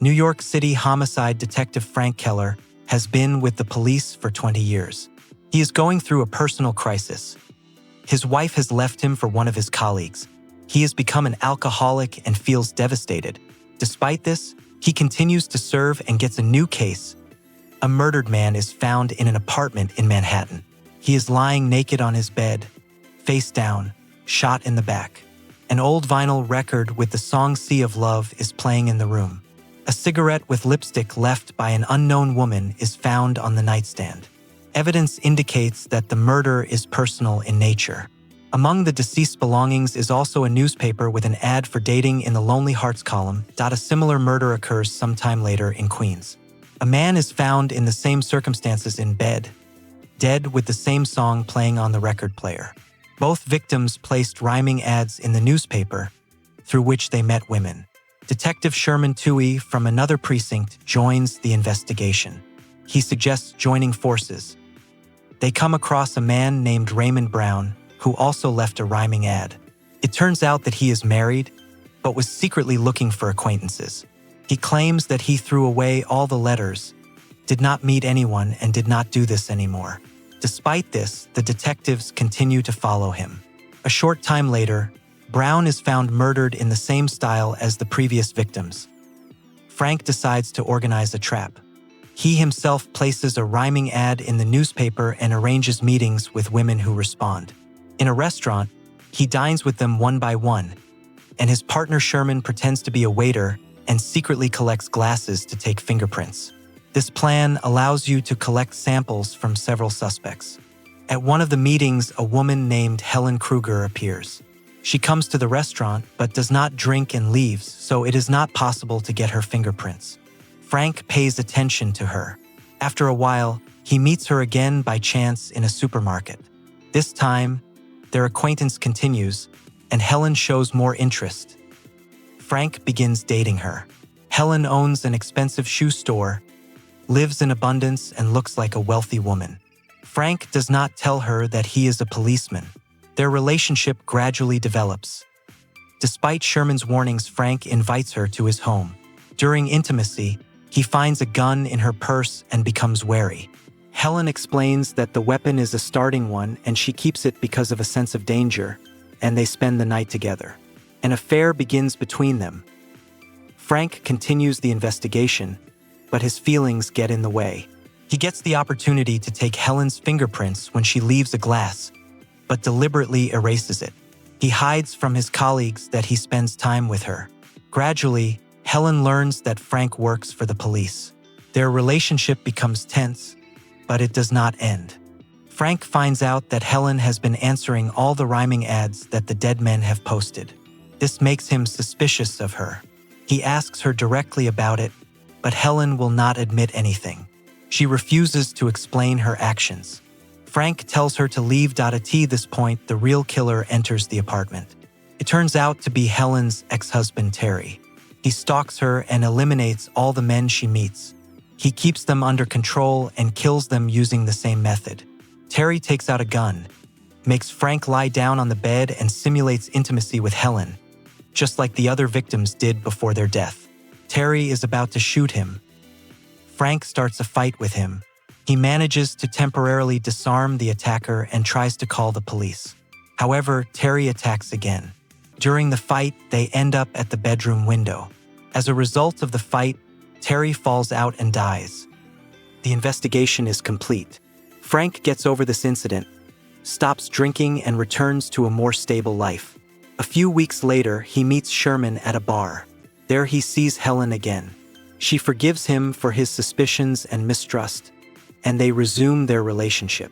New York City homicide detective Frank Keller has been with the police for 20 years. He is going through a personal crisis. His wife has left him for one of his colleagues. He has become an alcoholic and feels devastated. Despite this, he continues to serve and gets a new case. A murdered man is found in an apartment in Manhattan. He is lying naked on his bed, face down, shot in the back. An old vinyl record with the song Sea of Love is playing in the room. A cigarette with lipstick left by an unknown woman is found on the nightstand. Evidence indicates that the murder is personal in nature. Among the deceased's belongings is also a newspaper with an ad for dating in the Lonely Hearts column. A similar murder occurs sometime later in Queens. A man is found in the same circumstances in bed, dead with the same song playing on the record player. Both victims placed rhyming ads in the newspaper through which they met women. Detective Sherman Toohey from another precinct joins the investigation. He suggests joining forces. They come across a man named Raymond Brown, who also left a rhyming ad. It turns out that he is married, but was secretly looking for acquaintances. He claims that he threw away all the letters, did not meet anyone, and did not do this anymore. Despite this, the detectives continue to follow him. A short time later, Brown is found murdered in the same style as the previous victims. Frank decides to organize a trap. He himself places a rhyming ad in the newspaper and arranges meetings with women who respond. In a restaurant, he dines with them one by one, and his partner Sherman pretends to be a waiter and secretly collects glasses to take fingerprints. This plan allows you to collect samples from several suspects. At one of the meetings, a woman named Helen Kruger appears. She comes to the restaurant but does not drink and leaves, so it is not possible to get her fingerprints. Frank pays attention to her. After a while, he meets her again by chance in a supermarket. This time, their acquaintance continues, and Helen shows more interest. Frank begins dating her. Helen owns an expensive shoe store, lives in abundance, and looks like a wealthy woman. Frank does not tell her that he is a policeman. Their relationship gradually develops. Despite Sherman's warnings, Frank invites her to his home. During intimacy, he finds a gun in her purse and becomes wary. Helen explains that the weapon is a starting one and she keeps it because of a sense of danger, and they spend the night together. An affair begins between them. Frank continues the investigation, but his feelings get in the way. He gets the opportunity to take Helen's fingerprints when she leaves a glass, but deliberately erases it. He hides from his colleagues that he spends time with her. Gradually, Helen learns that Frank works for the police. Their relationship becomes tense, but it does not end. Frank finds out that Helen has been answering all the rhyming ads that the dead men have posted. This makes him suspicious of her. He asks her directly about it, but Helen will not admit anything. She refuses to explain her actions. Frank tells her to leave. At this point, the real killer enters the apartment. It turns out to be Helen's ex-husband, Terry. He stalks her and eliminates all the men she meets. He keeps them under control and kills them using the same method. Terry takes out a gun, makes Frank lie down on the bed, and simulates intimacy with Helen, just like the other victims did before their death. Terry is about to shoot him. Frank starts a fight with him. He manages to temporarily disarm the attacker and tries to call the police. However, Terry attacks again. During the fight, they end up at the bedroom window. As a result of the fight, Terry falls out and dies. The investigation is complete. Frank gets over this incident, stops drinking, and returns to a more stable life. A few weeks later, he meets Sherman at a bar. There he sees Helen again. She forgives him for his suspicions and mistrust, and they resume their relationship.